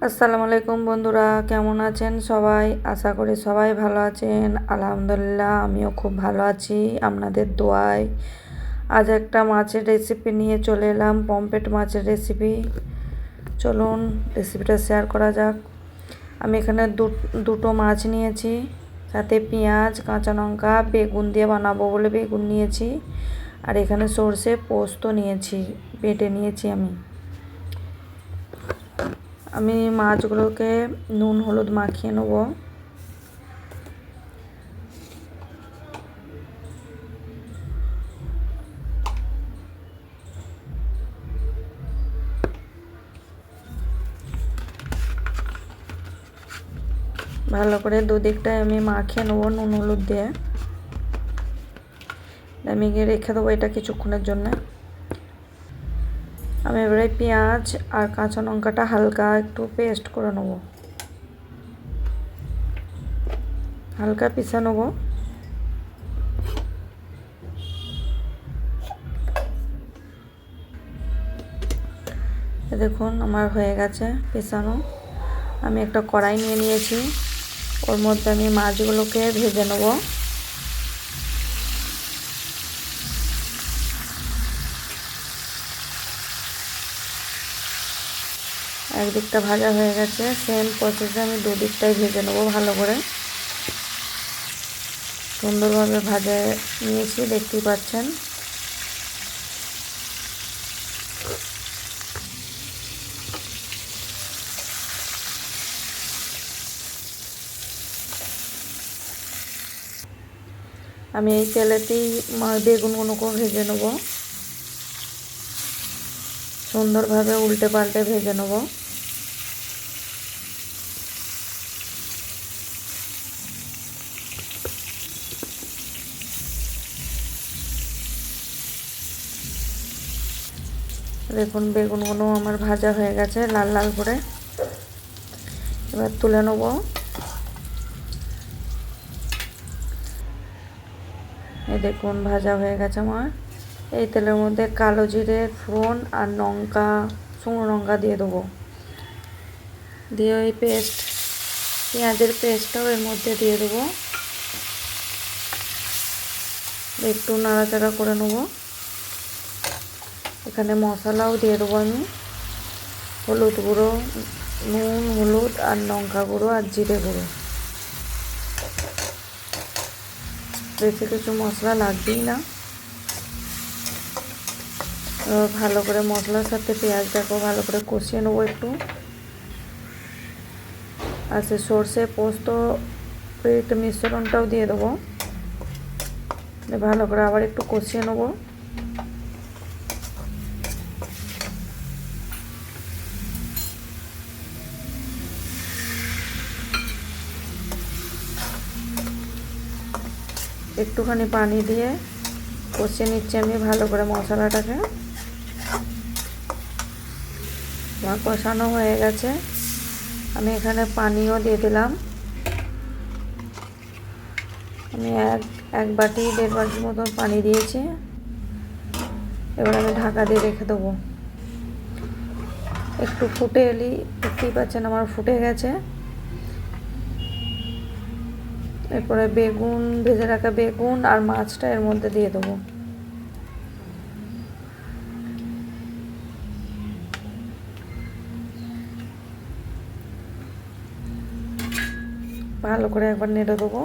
আসসালামু আলাইকুম বন্ধুরা, কেমন আছেন সবাই? আশা করি সবাই ভালো আছেন। আলহামদুলিল্লাহ, আমিও খুব ভালো আছি আপনাদের দোয়ায়। আজ একটা মাছের রেসিপি নিয়ে চলে এলাম, পমফ্রেট মাছের রেসিপি। চলুন রেসিপিটা শেয়ার করা যাক। আমি এখানে দুটো মাছ নিয়েছি, সাথে পেঁয়াজ, কাঁচা লঙ্কা, বেগুন দিয়ে বানাবো বলে বেগুন নিয়েছি। আর এখানে সর্ষে পোস্ত নিয়েছি, বেটে নিয়েছি। আমি মাছগুলোকে নুন হলুদ মাখিয়ে নেব। ভালো করে দুদিকটায় আমি মাখিয়ে নেবো নুন হলুদ দিয়ে। আমি রেখে দেবো এটা কিছুক্ষণের জন্য। আমি এবারে পেঁয়াজ আর কাঁচা লঙ্কাটা হালকা একটু পেস্ট করে নেব, হালকা পিষে নেব। দেখুন আমার হয়ে গেছে পেছানো। আমি একটা কড়াই নিয়ে নিয়েছি, ওর মধ্যে আমি মাছগুলোকে ভেজে নেব। একদিকটা ভাজা হয়ে গেছে, সেম প্রসেসে আমি দুদিকটাই ভেজে নেব ভালো করে। সুন্দরভাবে ভাজা নিয়েছি, দেখতেই পাচ্ছেন। আমি এই তেলেতেই বেগুনগুলোকে ভেজে নেব, সুন্দরভাবে উল্টে পাল্টে ভেজে নেব। দেখুন বেগুনগুলো আমার ভাজা হয়ে গেছে লাল লাল করে। এবার তুলে নেব। এই দেখুন ভাজা হয়ে গেছে আমার। এই তেলের মধ্যে কালো জিরে ফোড়ন আর লঙ্কা, শুকনো লঙ্কা দিয়ে দেবো। দিয়ে ওই পেঁয়াজের পেস্টটাও এর মধ্যে দিয়ে দেবো। একটু নাড়াচাড়া করে নেব। এখানে মশলাও দিয়ে দেবো আমি, হলুদ গুঁড়ো, নুন হলুদ আর লঙ্কা গুঁড়ো আর জিরে গুঁড়ো। বেশি কিছু মশলা লাগবেই না। ভালো করে মশলার সাথে পেঁয়াজটাকেও ভালো করে কষিয়ে নেবো একটু। আর সে সর্ষে পোস্ত একটু মিশ্রণটাও দিয়ে দেবো। ভালো করে আবার একটু কষিয়ে নেবো। একটুখানি পানি দিয়ে কষিয়ে নিচ্ছি আমি ভালো করে মশলাটাকে। আমার কষানো হয়ে গেছে, আমি এখানে পানিও দিয়ে দিলাম। আমি এক বাটি 1.5 বাটির মতো পানি দিয়েছি। এবার আমি ঢাকা দিয়ে রেখে দেবো। একটু ফুটে এলেই দেখতেই পাচ্ছেন আমার ফুটে গেছে। এরপরে ভেজে রাখা বেগুন আর মাছটা এর মধ্যে দিয়ে দেবো। ভালো করে একবার নেড়ে দেবো।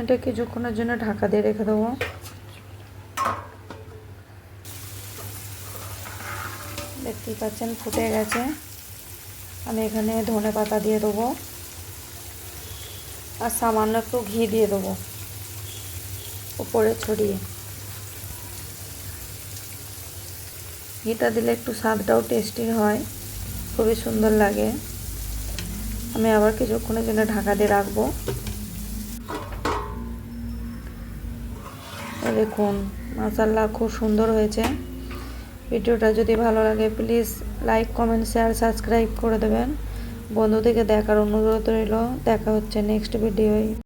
এটা কিছুক্ষণের জন্য ঢাকা দিয়ে রেখে দেবো। দেখতেই পাচ্ছেন ফুটে গেছে। আমি এখানে ধনে পাতা দিয়ে দেবো আর সামান্য একটু ঘি দিয়ে দেবো উপরে ছড়িয়ে। ঘিটা দিলে একটু স্বাদটাও টেস্টি হয়, খুবই সুন্দর লাগে। আমি আবার কিছুক্ষণের জন্য ঢাকা দিয়ে রাখবো। দেখুন মাশাআল্লাহ খুব সুন্দর হয়েছে। ভিডিওটা যদি ভালো লাগে please like comment share subscribe করে দেবেন। বন্ধুদেরকে দেখার অনুরোধ রইল। দেখা হচ্ছে নেক্সট ভিডিওয়।